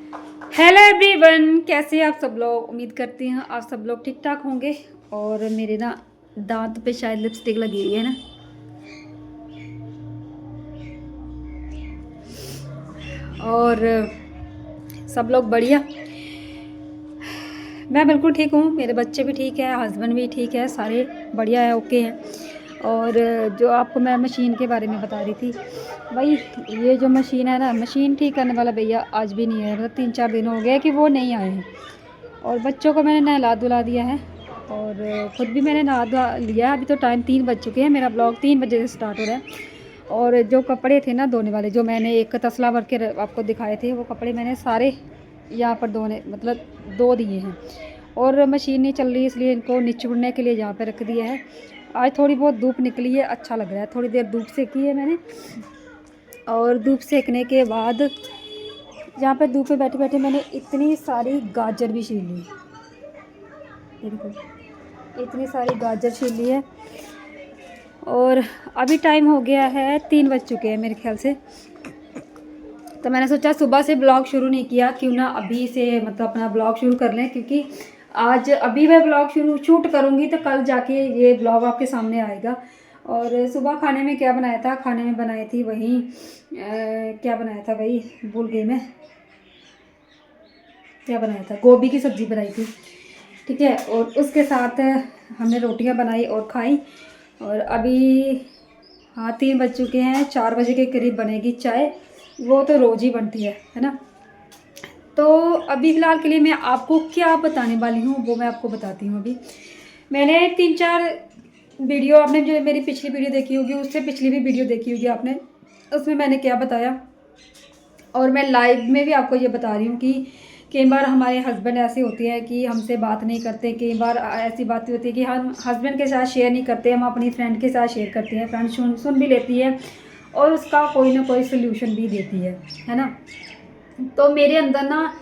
Hello everyone, कैसे हैं आप सब लोग। उम्मीद करती हैं आप सब लोग ठीक ठाक होंगे। और मेरे ना दांत पे शायद लिपस्टिक लगी हुई है ना। और सब लोग बढ़िया। मैं बिल्कुल ठीक हूँ, मेरे बच्चे भी ठीक है, हस्बैंड भी ठीक है, सारे बढ़िया है, ओके हैं। और जो आपको मैं मशीन के बारे में बता रही थी भाई, ये जो मशीन है ना, मशीन ठीक करने वाला भैया आज भी नहीं है। मतलब 3-4 दिन हो गए कि वो नहीं आए हैं। और बच्चों को मैंने नहला धुला दिया है और ख़ुद भी मैंने नहा धुला लिया। अभी तो टाइम 3 बज चुके हैं, मेरा ब्लॉग 3 बजे से स्टार्ट हो रहा है। और जो कपड़े थे ना धोने वाले, जो मैंने एक तसला भर के आपको दिखाए थे, वो कपड़े मैंने सारे यहाँ पर धोने मतलब धो दिए हैं। और मशीन नहीं चल रही, इसलिए इनको निचोड़ने के लिए यहाँ पे रख दिया है। आज थोड़ी बहुत धूप निकली है, अच्छा लग रहा है। थोड़ी देर धूप सेकी है मैंने, और धूप सेकने के बाद यहाँ पे धूप में बैठे बैठे मैंने इतनी सारी गाजर भी छील ली। ये देखो, इतनी सारी गाजर छील ली है। और अभी टाइम हो गया है 3 बज चुके हैं मेरे ख्याल से। तो मैंने सोचा सुबह से ब्लॉग शुरू नहीं किया, क्यों ना अभी से मतलब अपना ब्लॉग शुरू कर लें, क्योंकि आज अभी मैं ब्लॉग शूट करूँगी तो कल जाके ये ब्लॉग आपके सामने आएगा। और सुबह खाने में क्या बनाया था, खाने में बनाई थी वही क्या बनाया था भाई, भूल गई मैं। क्या बनाया था, गोभी की सब्ज़ी बनाई थी, ठीक है। और उसके साथ हमने रोटियां बनाई और खाई। और अभी हाँ 3 बज चुके हैं, 4 बजे के करीब बनेगी चाय। वो तो रोज़ ही बनती है ना। तो अभी फ़िलहाल के लिए मैं आपको क्या बताने वाली हूँ वो मैं आपको बताती हूँ। अभी मैंने 3-4 वीडियो, आपने जो मेरी पिछली वीडियो देखी होगी, उससे पिछली भी वीडियो देखी होगी आपने, उसमें मैंने क्या बताया। और मैं लाइव में भी आपको ये बता रही हूँ कि कई बार हमारे हस्बैंड ऐसे होते हैं कि हमसे बात नहीं करते। कई बार ऐसी बातें होती है कि हम हस्बैंड के साथ शेयर नहीं करते, हम अपनी फ्रेंड के साथ शेयर करते हैं। फ्रेंड सुन भी लेती है और उसका कोई ना कोई सोल्यूशन भी देती है ना। तो मेरे अंदर ना,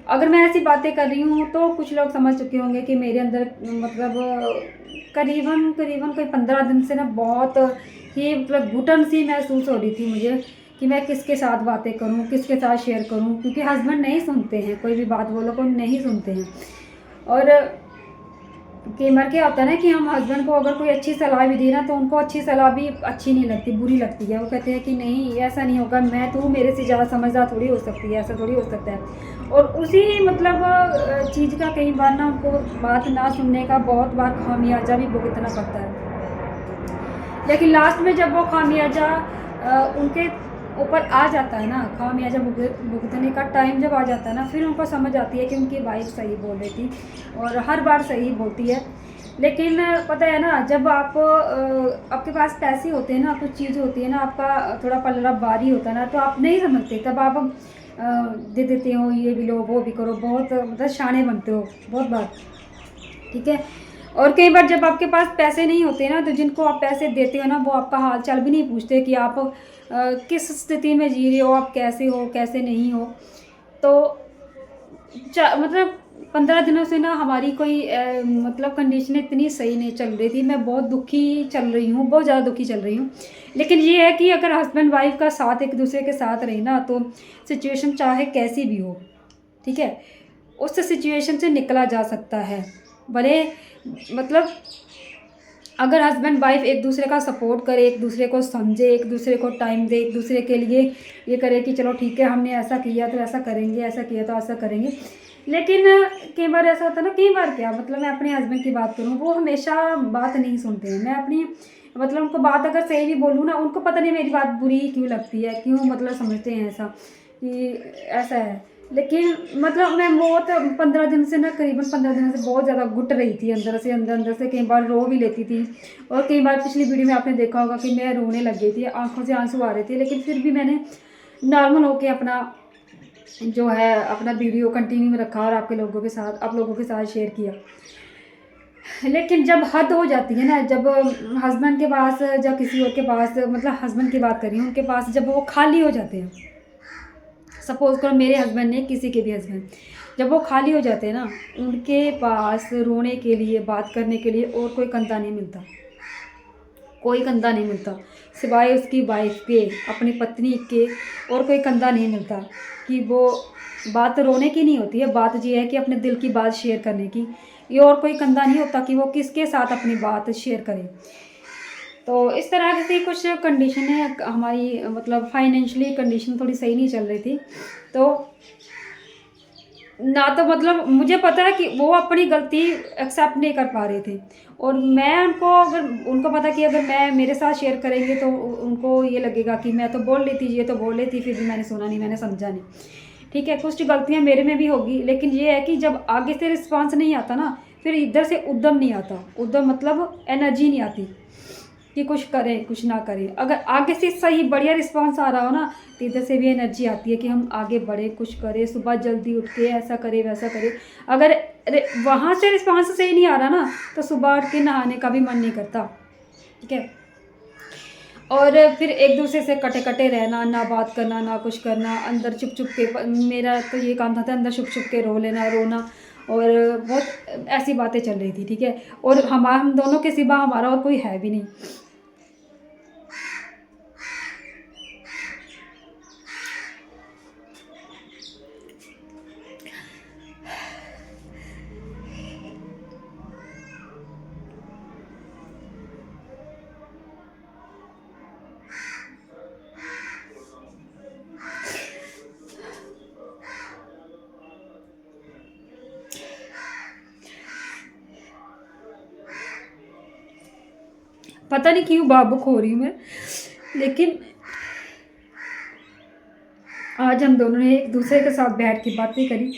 अगर मैं ऐसी बातें कर रही हूँ तो कुछ लोग समझ चुके होंगे कि मेरे अंदर मतलब करीबन करीबन कोई 15 दिन से ना बहुत ही मतलब घुटन सी महसूस हो रही थी मुझे कि मैं किसके साथ बातें करूं, किसके साथ शेयर करूं, क्योंकि हस्बैंड नहीं सुनते हैं, कोई भी बात बोलो को नहीं सुनते हैं। और कई बार क्या होता है ना कि हम हस्बैंड को अगर कोई अच्छी सलाह भी दी ना, तो उनको अच्छी सलाह भी अच्छी नहीं लगती, बुरी लगती है। वो कहते हैं कि नहीं ऐसा नहीं होगा, मैं तू मेरे से ज़्यादा समझदार थोड़ी हो सकती है, ऐसा थोड़ी हो सकता है। और उसी मतलब चीज़ का कई बार ना उनको बात ना सुनने का बहुत बार खामियाजा भी भुगतना पड़ता है। लेकिन लास्ट में जब वो खामियाजा उनके ऊपर आ जाता है ना, खामियाजा भुगतने का टाइम जब आ जाता है ना, फिर उनको समझ आती है कि उनकी वाइफ सही बोल रही थी। और हर बार सही बोलती है। लेकिन पता है ना, जब आप आपके पास पैसे होते हैं ना, कुछ चीज़ होती है ना, आपका थोड़ा पलड़ा भारी होता है ना, तो आप नहीं समझते, तब आप दे देते हो, ये भी लो वो भी करो, बहुत मतलब शाने बनते हो बहुत बार, ठीक है। और कई बार जब आपके पास पैसे नहीं होते ना, तो जिनको आप पैसे देते हो ना, वो आपका हाल चाल भी नहीं पूछते कि आप किस स्थिति में जी रहे हो, आप कैसे हो कैसे नहीं हो। तो मतलब 15 दिनों से ना हमारी कोई मतलब कंडीशन इतनी सही नहीं चल रही थी। मैं बहुत दुखी चल रही हूँ, बहुत ज़्यादा दुखी चल रही हूँ। लेकिन ये है कि अगर हस्बैंड वाइफ का साथ एक दूसरे के साथ रहे ना, तो सिचुएशन चाहे कैसी भी हो, ठीक है, उस सिचुएशन से निकला जा सकता है। भले मतलब अगर हस्बैंड वाइफ एक दूसरे का सपोर्ट करे, एक दूसरे को समझे, एक दूसरे को टाइम दे, एक दूसरे के लिए ये करे कि चलो ठीक है, हमने ऐसा किया तो ऐसा करेंगे, ऐसा किया तो ऐसा करेंगे। लेकिन कई बार ऐसा होता है ना, कई बार क्या मतलब, मैं अपने हस्बैंड की बात करूँ, वो हमेशा बात नहीं सुनते हैं। मैं अपनी मतलब उनको बात अगर सही भी बोलूँ ना, उनको पता नहीं मेरी बात बुरी क्यों लगती है, क्यों मतलब समझते हैं ऐसा कि ऐसा है। लेकिन मतलब मैं बहुत 15 दिन से ना, करीबन 15 दिन से बहुत ज़्यादा घुट रही थी अंदर से, अंदर से कई बार रो भी लेती थी। और कई बार पिछली वीडियो में आपने देखा होगा कि मैं रोने लग गई थी, आंखों से आंसू आ रहे थे। लेकिन फिर भी मैंने नॉर्मल होके अपना जो है अपना वीडियो कंटिन्यू में रखा और आप लोगों के साथ शेयर किया। लेकिन जब हद हो जाती है ना, जब हस्बैंड के पास या किसी और के पास, मतलब हस्बैंड की बात करिए, उनके पास जब वो खाली हो जाते हैं, सपोज करो मेरे हस्बैंड ने, किसी के भी हस्बैंड, जब वो खाली हो जाते हैं ना, उनके पास रोने के लिए, बात करने के लिए और कोई कंधा नहीं मिलता, कोई कंधा नहीं मिलता सिवाय उसकी वाइफ के, अपनी पत्नी के, और कोई कंधा नहीं मिलता कि वो बात रोने की नहीं होती है, बात ये है कि अपने दिल की बात शेयर करने की। ये और कोई कंधा नहीं होता कि वो किसके साथ अपनी बात शेयर करे। तो इस तरह की कुछ कंडीशन है हमारी, मतलब फाइनेंशियली कंडीशन थोड़ी सही नहीं चल रही थी। तो ना तो मतलब मुझे पता है कि वो अपनी गलती एक्सेप्ट नहीं कर पा रहे थे, और मैं उनको, अगर उनको पता कि अगर मैं मेरे साथ शेयर करेंगे तो उनको ये लगेगा कि मैं तो बोल लेती, ये तो बोल लेती, फिर भी मैंने सुना नहीं, मैंने समझा नहीं। ठीक है, कुछ गलतियाँ मेरे में भी होगी, लेकिन ये है कि जब आगे से रिस्पॉन्स नहीं आता ना, फिर इधर से उद्यम नहीं आता। उद्यम मतलब एनर्जी नहीं आती कि कुछ करें कुछ ना करें। अगर आगे से सही बढ़िया रिस्पांस आ रहा हो ना, तो इधर से भी एनर्जी आती है कि हम आगे बढ़े, कुछ करें, सुबह जल्दी उठ के ऐसा करें वैसा करें। अगर वहाँ से रिस्पांस सही नहीं आ रहा ना, तो सुबह उठ के नहाने का भी मन नहीं करता। ठीक है, और फिर एक दूसरे से कटे कटे रहना, ना बात करना ना कुछ करना, अंदर चुप चुप के, मेरा तो ये काम था अंदर चुप चुप के रो लेना, रोना, और बहुत ऐसी बातें चल रही थी। ठीक है, और हम दोनों के सिवा हमारा और कोई है भी नहीं। पता नहीं क्यों भावुक हो रही हूँ मैं, लेकिन आज हम दोनों ने एक दूसरे के साथ बैठ के बातें करी,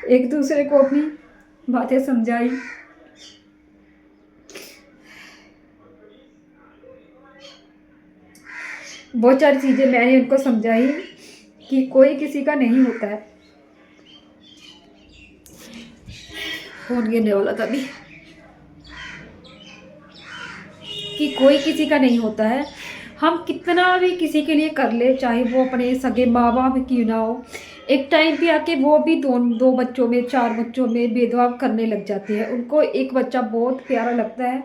एक दूसरे को अपनी बातें समझाई। बहुत सारी चीज़ें मैंने उनको समझाई कि कोई किसी का नहीं होता है। फोन गिरने वाला था अभी। कि कोई किसी का नहीं होता है, हम कितना भी किसी के लिए कर ले, चाहे वो अपने सगे माँ बाप क्यों ना हो, एक टाइम पे आके वो भी दो बच्चों में, चार बच्चों में भेदभाव करने लग जाते हैं। उनको एक बच्चा बहुत प्यारा लगता है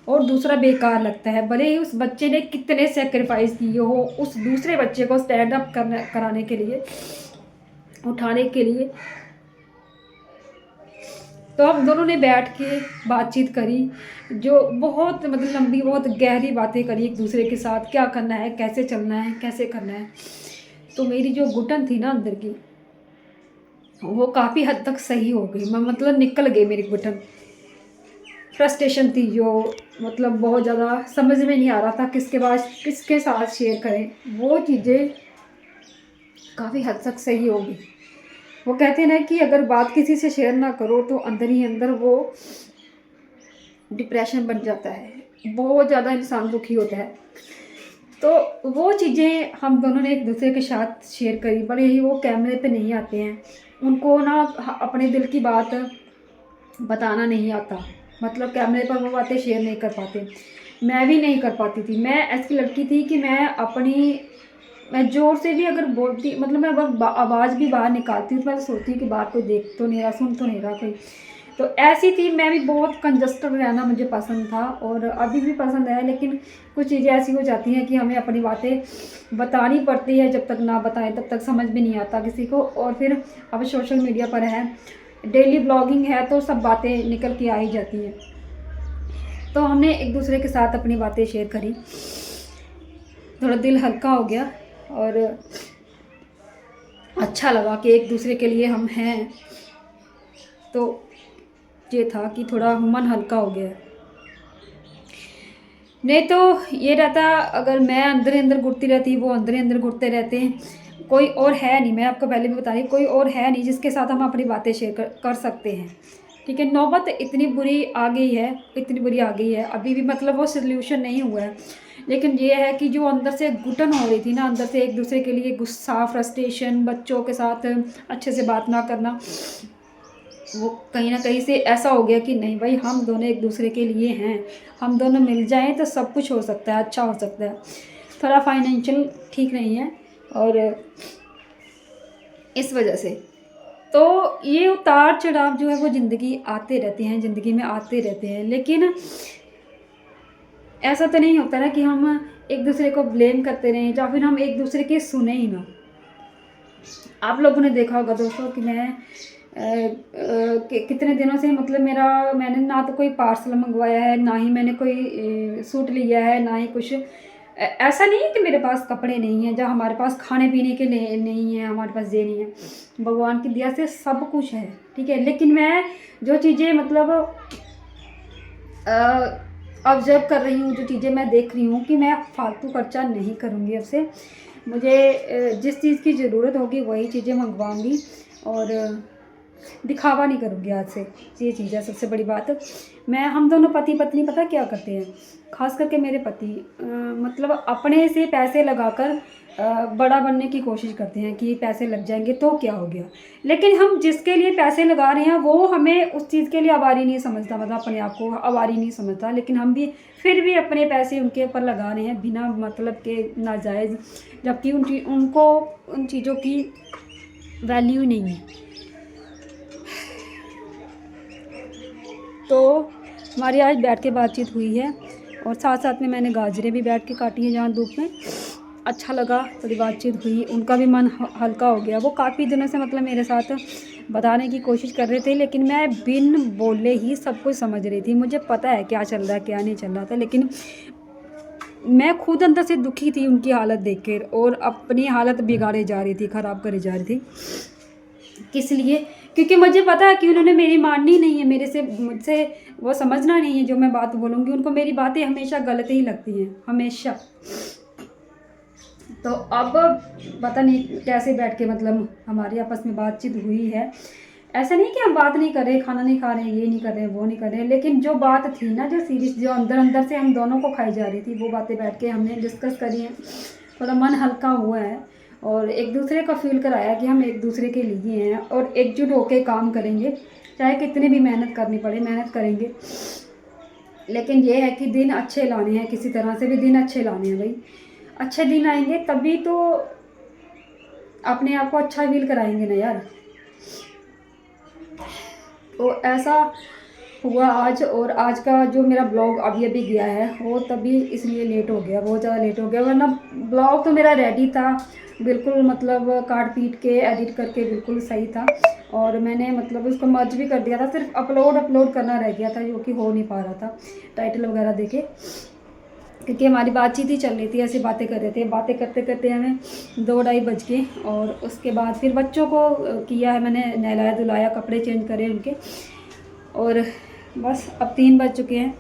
और दूसरा बेकार लगता है, भले ही उस बच्चे ने कितने सेक्रीफाइस किए हो उस दूसरे बच्चे को स्टैंड अप कराने के लिए, उठाने के लिए। तो हम दोनों ने बैठ के बातचीत करी, जो बहुत मतलब लंबी, बहुत गहरी बातें करी एक दूसरे के साथ, क्या करना है, कैसे चलना है, कैसे करना है। तो मेरी जो घुटन थी ना अंदर की, वो काफ़ी हद तक सही हो गई। मैं मतलब निकल गई मेरी घुटन। फ्रस्ट्रेशन थी जो, मतलब बहुत ज़्यादा समझ में नहीं आ रहा था किसके साथ शेयर करें, वो चीज़ें काफ़ी हद तक सही हो गई। वो कहते हैं ना कि अगर बात किसी से शेयर ना करो तो अंदर ही अंदर वो डिप्रेशन बन जाता है, बहुत ज़्यादा इंसान दुखी होता है। तो वो चीज़ें हम दोनों ने एक दूसरे के साथ शेयर करी, भले ही वो कैमरे पे नहीं आते हैं, उनको ना अपने दिल की बात बताना नहीं आता, मतलब कैमरे पर वो बातें शेयर नहीं कर पाते। मैं भी नहीं कर पाती थी। मैं ऐसी लड़की थी कि मैं ज़ोर से भी अगर बोलती, मतलब मैं अगर आवाज़ भी बाहर निकालती हूँ तो मैं तो सोचती हूँ कि बाहर कोई देख तो नहीं रहा, सुन तो नहीं रहा कोई। तो ऐसी थी मैं भी, बहुत कंजस्टेड रहना मुझे पसंद था और अभी भी पसंद है, लेकिन कुछ चीज़ें ऐसी हो जाती हैं कि हमें अपनी बातें बतानी पड़ती है, जब तक ना बताएं तब तक समझ में नहीं आता किसी को। और फिर अब सोशल मीडिया पर है, डेली ब्लॉगिंग है, तो सब बातें निकल के आ ही जाती हैं। तो हमने एक दूसरे के साथ अपनी बातें शेयर करी, थोड़ा दिल हल्का हो गया और अच्छा लगा कि एक दूसरे के लिए हम हैं। तो ये था कि थोड़ा मन हल्का हो गया। नहीं तो ये रहता, अगर मैं अंदर ही अंदर घुटती रहती, वो अंदर ही अंदर घुटते रहते हैं, कोई और है नहीं, मैं आपको पहले भी बता रही, कोई और है नहीं जिसके साथ हम अपनी बातें शेयर कर सकते हैं। ठीक है, नौबत इतनी बुरी आ गई है, इतनी बुरी आ गई है, अभी भी मतलब वो सोल्यूशन नहीं हुआ है। लेकिन ये है कि जो अंदर से घुटन हो रही थी ना, अंदर से एक दूसरे के लिए गुस्सा, फ्रस्ट्रेशन, बच्चों के साथ अच्छे से बात ना करना, वो कहीं ना कहीं से ऐसा हो गया कि नहीं भाई, हम दोनों एक दूसरे के लिए हैं, हम दोनों मिल जाएं तो सब कुछ हो सकता है, अच्छा हो सकता है। थोड़ा फाइनेंशियल ठीक नहीं है और इस वजह से तो ये उतार चढ़ाव जो है वो ज़िंदगी आते रहते हैं, ज़िंदगी में आते रहते हैं। लेकिन ऐसा तो नहीं होता ना कि हम एक दूसरे को ब्लेम करते रहें या फिर हम एक दूसरे के सुने ही ना। आप लोगों ने देखा होगा दोस्तों कि मैं कितने दिनों से मतलब मैंने ना तो कोई पार्सल मंगवाया है, ना ही मैंने कोई सूट लिया है, ना ही कुछ। ऐसा नहीं है कि मेरे पास कपड़े नहीं हैं, जहाँ हमारे पास खाने पीने के नहीं है, हमारे पास ये नहीं है। भगवान की दया से सब कुछ है, ठीक है। लेकिन मैं जो चीज़ें मतलब ऑब्जर्व कर रही हूँ, जो चीज़ें मैं देख रही हूँ कि मैं फालतू खर्चा नहीं करूँगी अब से। मुझे जिस चीज़ की ज़रूरत होगी वही चीज़ें मंगवाऊँगी और दिखावा नहीं करूँगी आज से। ये चीज़ है सबसे बड़ी बात। हम दोनों पति पत्नी पता क्या करते हैं, ख़ास करके मेरे पति मतलब अपने से पैसे लगाकर बड़ा बनने की कोशिश करते हैं कि पैसे लग जाएंगे तो क्या हो गया। लेकिन हम जिसके लिए पैसे लगा रहे हैं वो हमें उस चीज़ के लिए आभारी नहीं समझता, मतलब अपने आप को आभारी नहीं समझता। लेकिन हम भी फिर भी अपने पैसे उनके ऊपर लगा रहे हैं बिना मतलब के नाजायज़, जबकि उनको उन चीज़ों की वैल्यू नहीं है। तो हमारी आज बैठ के बातचीत हुई है और साथ साथ में मैंने गाजरें भी बैठ के काटी हैं जहाँ धूप में। अच्छा लगा, थोड़ी बातचीत हुई, उनका भी मन हल्का हो गया। वो काफ़ी दिनों से मतलब मेरे साथ बताने की कोशिश कर रहे थे, लेकिन मैं बिन बोले ही सब कुछ समझ रही थी। मुझे पता है क्या चल रहा है क्या नहीं चल रहा था, लेकिन मैं खुद अंदर से दुखी थी उनकी हालत देखकर और अपनी हालत बिगाड़े जा रही थी, ख़राब करे जा रही थी। किस लिए? क्योंकि मुझे पता है कि उन्होंने मेरी माननी नहीं है, मुझसे वो समझना नहीं है जो मैं बात बोलूँगी। उनको मेरी बातें हमेशा गलत ही लगती हैं, हमेशा। तो अब पता नहीं कैसे बैठ के मतलब हमारी आपस में बातचीत हुई है। ऐसा नहीं कि हम बात नहीं कर रहे, खाना नहीं खा रहे, ये नहीं कर रहे, वो नहीं कर रहे, लेकिन जो बात थी ना, जो सीरियस, जो अंदर अंदर से हम दोनों को खाई जा रही थी, वो बातें बैठ के हमने डिस्कस करी हैं। थोड़ा मन हल्का हुआ है और एक दूसरे का फील कराया कि हम एक दूसरे के लिए हैं और एकजुट होकर काम करेंगे। चाहे कितनी भी मेहनत करनी पड़े, मेहनत करेंगे। लेकिन ये है कि दिन अच्छे लाने हैं, किसी तरह से भी दिन अच्छे लाने हैं भाई। अच्छे दिन आएंगे तभी तो अपने आप को अच्छा फील कराएंगे ना यार। तो ऐसा हुआ आज। और आज का जो मेरा ब्लॉग अभी अभी गया है वो तभी इसलिए लेट हो गया, बहुत ज़्यादा लेट हो गया। वरना ब्लॉग तो मेरा रेडी था बिल्कुल, मतलब काट पीट के एडिट करके बिल्कुल सही था। और मैंने मतलब उसको मर्ज भी कर दिया था, सिर्फ अपलोड करना रह गया था, जो कि हो नहीं पा रहा था टाइटल वगैरह देके। क्योंकि हमारी बातचीत ही चल रही थी, ऐसी बातें कर रहे थे। बातें करते करते हमें 2-2:30 बज गए। और उसके बाद फिर बच्चों को किया है मैंने, नहलाया धुलाया, कपड़े चेंज करे उनके, और बस अब 3 बज चुके हैं।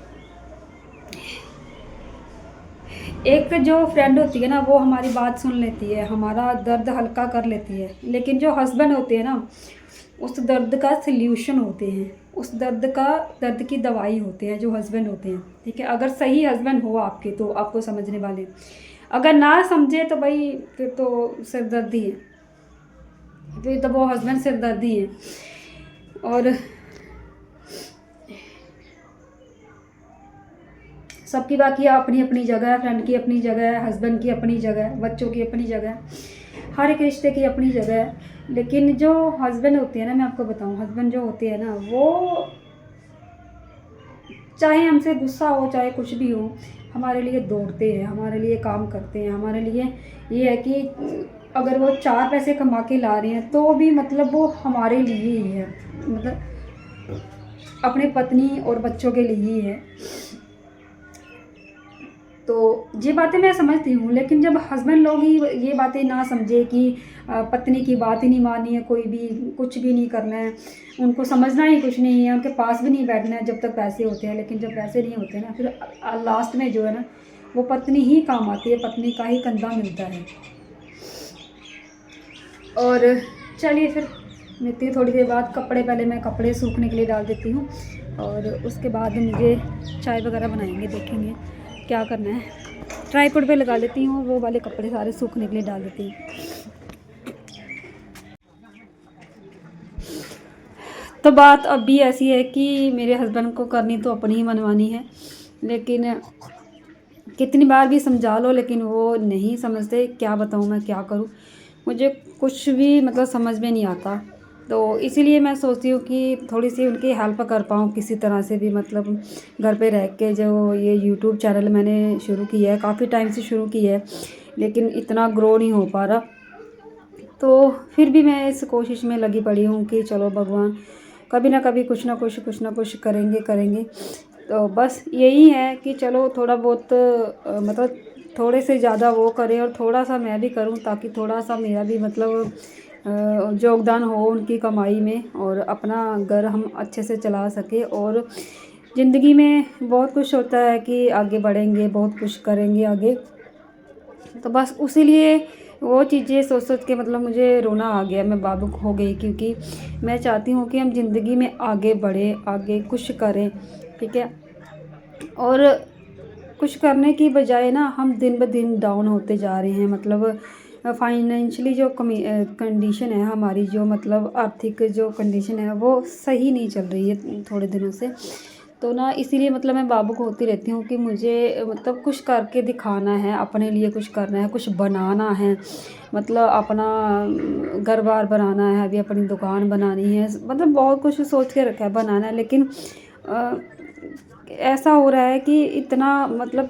एक जो फ्रेंड होती है ना, वो हमारी बात सुन लेती है, हमारा दर्द हल्का कर लेती है। लेकिन जो हस्बैंड होते हैं ना, उस दर्द का सल्यूशन होते हैं, उस दर्द की दवाई होते हैं जो हस्बैंड होते हैं, ठीक है। अगर सही हस्बैंड हो आपके तो आपको समझने वाले, अगर ना समझे तो भाई फिर तो सिरदर्दी है, फिर तो वो हस्बैंड सिरदर्दी है। और सबकी बाकी अपनी अपनी जगह है, फ्रेंड की अपनी जगह है, हस्बैंड की अपनी जगह है, बच्चों की अपनी जगह है, हर एक रिश्ते की अपनी जगह है। लेकिन जो हस्बैंड होते हैं ना, मैं आपको बताऊं, हस्बैंड जो होते हैं ना, वो चाहे हमसे गुस्सा हो, चाहे कुछ भी हो, हमारे लिए दौड़ते हैं, हमारे लिए काम करते हैं। हमारे लिए ये है कि अगर वो 4 पैसे कमा के ला रहे हैं तो भी मतलब वो हमारे लिए ही है, मतलब अपने पत्नी और बच्चों के लिए ही है। तो ये बातें मैं समझती हूँ। लेकिन जब हस्बैंड लोग ही ये बातें ना समझे कि पत्नी की बात ही नहीं माननी है, कोई भी कुछ भी नहीं करना है, उनको समझना ही कुछ नहीं है, उनके पास भी नहीं बैठना है जब तक पैसे होते हैं। लेकिन जब पैसे नहीं होते ना, फिर लास्ट में जो है ना, वो पत्नी ही काम आती है, पत्नी का ही कंधा मिलता है। और चलिए फिर मिलती है थोड़ी देर बाद। पहले मैं कपड़े सूखने के लिए डाल देती हूँ और उसके बाद मुझे चाय वगैरह बनाएंगे, देखेंगे क्या करना है। ट्राइपॉड पे लगा लेती हूँ, वो वाले कपड़े सारे सूखने के लिए डाल देती हूँ। तो बात अभी ऐसी है कि मेरे हस्बैंड को करनी तो अपनी ही मनमानी है, लेकिन कितनी बार भी समझा लो लेकिन वो नहीं समझते। क्या बताऊँ मैं, क्या करूँ, मुझे कुछ भी मतलब समझ में नहीं आता। तो इसीलिए मैं सोचती हूँ कि थोड़ी सी उनकी हेल्प कर पाऊँ किसी तरह से भी, मतलब घर पे रह के। जो ये यूट्यूब चैनल मैंने शुरू किया है, काफ़ी टाइम से शुरू किया है, लेकिन इतना ग्रो नहीं हो पा रहा। तो फिर भी मैं इस कोशिश में लगी पड़ी हूँ कि चलो भगवान कभी ना कभी कुछ ना कुछ करेंगे। तो बस यही है कि चलो थोड़ा बहुत मतलब थोड़े से ज़्यादा वो करें और थोड़ा सा मैं भी करूं, ताकि थोड़ा सा मेरा भी मतलब योगदान हो उनकी कमाई में, और अपना घर हम अच्छे से चला सके। और ज़िंदगी में बहुत कुछ होता है कि आगे बढ़ेंगे, बहुत कुछ करेंगे आगे। तो बस उसी लिए वो चीज़ें सोच के मतलब मुझे रोना आ गया, मैं भावुक हो गई, क्योंकि मैं चाहती हूँ कि हम ज़िंदगी में आगे बढ़ें, आगे कुछ करें, ठीक है। और कुछ करने की बजाय ना हम दिन ब दिन डाउन होते जा रहे हैं। मतलब फाइनेंशियली जो कंडीशन है हमारी, जो मतलब आर्थिक जो कंडीशन है वो सही नहीं चल रही है थोड़े दिनों से। तो ना इसीलिए मतलब मैं भावुक होती रहती हूँ कि मुझे मतलब कुछ करके दिखाना है, अपने लिए कुछ करना है, कुछ बनाना है, मतलब अपना घर बार बनाना है, अभी अपनी दुकान बनानी है, मतलब बहुत कुछ सोच के रखा है बनाना है। लेकिन ऐसा हो रहा है कि इतना मतलब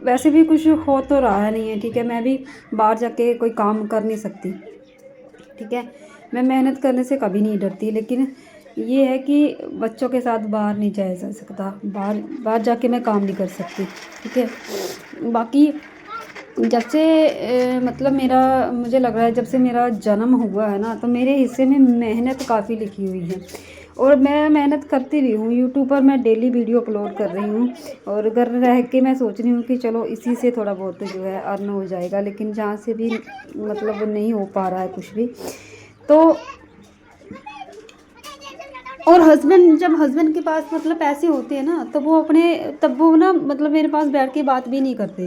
वैसे भी कुछ हो तो रहा नहीं है, ठीक है। मैं भी बाहर जाके कोई काम कर नहीं सकती, ठीक है। मैं मेहनत करने से कभी नहीं डरती, लेकिन ये है कि बच्चों के साथ बाहर नहीं जाया जा सकता, बाहर जाके मैं काम नहीं कर सकती, ठीक है। बाकी जब से मतलब मुझे लग रहा है जब से मेरा जन्म हुआ है ना, तो मेरे हिस्से में मेहनत काफ़ी लिखी हुई है, और मैं मेहनत करती भी हूँ। यूट्यूब पर मैं डेली वीडियो अपलोड कर रही हूँ, और घर रह के मैं सोच रही हूँ कि चलो इसी से थोड़ा बहुत जो है अर्न हो जाएगा, लेकिन जहाँ से भी मतलब नहीं हो पा रहा है कुछ भी। तो और जब हस्बैंड के पास मतलब पैसे होते हैं ना, तब वो ना मतलब मेरे पास बैठ के बात भी नहीं करते।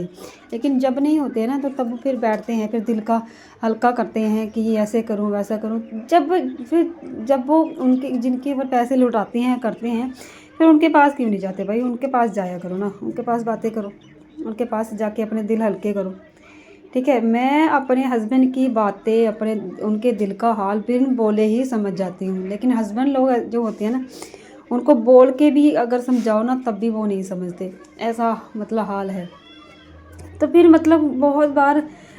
लेकिन जब नहीं होते हैं ना, तो तब फिर बैठते हैं, फिर दिल का हल्का करते हैं कि ऐसे करूं वैसा करूं। जब वो उनके जिनके ऊपर पैसे लुटाते हैं करते हैं, फिर उनके पास क्यों नहीं जाते भाई? उनके पास जाया करो ना, उनके पास बातें करो, उनके पास जाके अपने दिल हल्के करो, ठीक है। मैं अपने हस्बैंड की बातें, उनके दिल का हाल बिन बोले ही समझ जाती हूँ, लेकिन हस्बैंड लोग जो होते हैं ना, उनको बोल के भी अगर समझाओ ना, तब भी वो नहीं समझते, ऐसा मतलब हाल है। तो फिर मतलब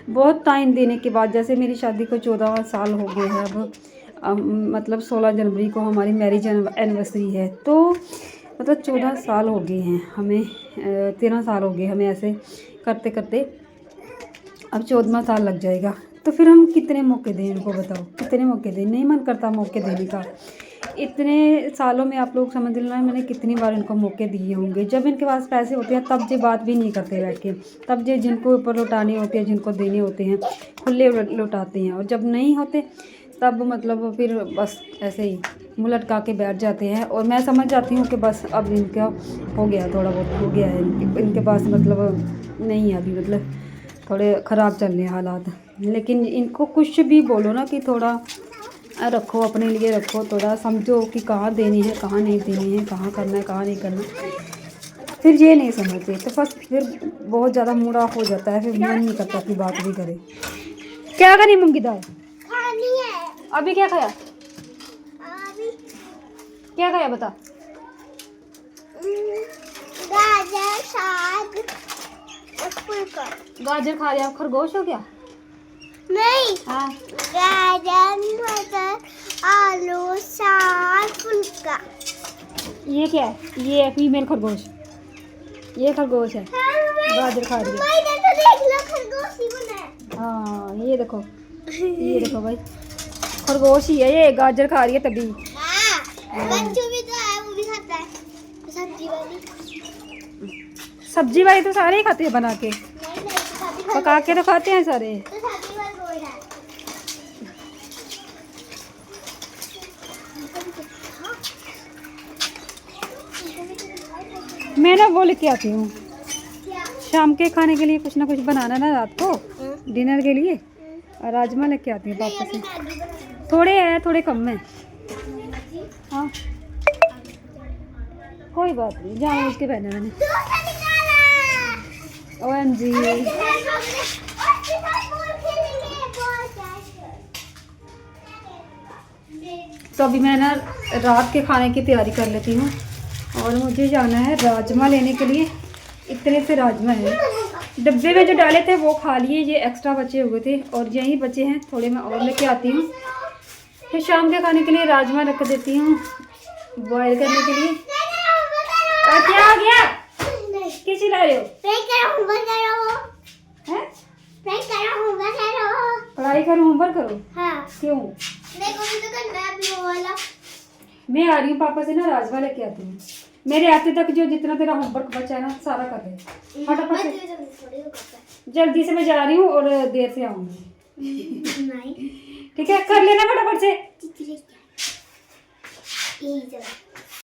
बहुत टाइम देने के बाद, जैसे मेरी शादी को 14 साल हो गए हैं अब मतलब 16 जनवरी को हमारी मैरिज एनिवर्सरी है, तो मतलब 14 साल हो गए हैं हमें, 13 साल हो गए हमें ऐसे करते करते, अब 14वां साल लग जाएगा। तो फिर हम कितने मौके दें इनको, बताओ कितने मौके दें? नहीं मन करता मौके देने का। इतने सालों में आप लोग समझ लेना, मैंने कितनी बार इनको मौके दिए होंगे। जब इनके पास पैसे होते हैं तब जे बात भी नहीं करते बैठ के, तब जे जिनको ऊपर लौटाने होते हैं, जिनको देने होते हैं, खुले लौटाते हैं। और जब नहीं होते तब मतलब फिर बस ऐसे ही मुँह लटका के बैठ जाते हैं। और मैं समझ जाती हूँ कि बस अब इनका हो गया, थोड़ा बहुत हो गया है, इनके पास मतलब नहीं है अभी, मतलब थोड़े ख़राब चल रहे हैं हालात। लेकिन इनको कुछ भी बोलो ना कि थोड़ा रखो, अपने लिए रखो, थोड़ा समझो कि कहाँ देनी है, कहाँ नहीं देनी है, कहाँ करना है, कहाँ नहीं करना, फिर ये नहीं समझते। तो बस फिर बहुत ज़्यादा मूड ऑफ हो जाता है, फिर मन नहीं करता कि बात भी करे। क्या करी मूंगी दाल खानी है? अभी क्या खाया? क्या खाया बता? गाजर साग गाजर खा रहे? आप खरगोश हो क्या? नहीं। हाँ, गाजर मटर आलू साग फुल्का। ये क्या है? ये है फीमेल खरगोश, ये खरगोश है, गाजर खा रही है। देख लो खरगोश ही बना है। हाँ ये देखो, ये देखो भाई, खरगोश ही है ये, गाजर खा रही है तभी। बच्चों भी तो है, वो भी खाता है सब्जी वाली तो सारे ही खाते हैं बना के, पका के तो खाते हैं सारे। मैं ना वो लेके आती हूँ शाम के खाने के लिए, कुछ ना कुछ बनाना ना रात को डिनर के लिए, और राजमा लेके आती हूँ वापस से। थोड़े हैं, थोड़े कम है। हाँ कोई बात नहीं, जान उसके पहने मैंने। OMG, तो अभी मैं ना रात के खाने की तैयारी कर लेती हूँ, और मुझे जाना है राजमा लेने के लिए। इतने से राजमा है, डब्बे में जो डाले थे वो खा लिए, ये एक्स्ट्रा बचे हुए थे और यही बचे हैं, थोड़े मैं और लेके आती हूँ। फिर शाम के खाने के लिए राजमा रख देती हूँ बॉयल करने के लिए। और क्या आ गया, किस चिल्ला रहे हो? पढ़ाई करो, होमवर्क करो। हाँ। क्यों? मैं आ रही हूँ पापा से ना, राजमा लेके आती हूँ। मेरे आते तक जो जितना तेरा होमवर्क बचा है ना सारा कर दे फटाफट से। जल्दी से मैं जा रही हूँ और देर से आऊंगी। ठीक है, कर लेना फटाफट से।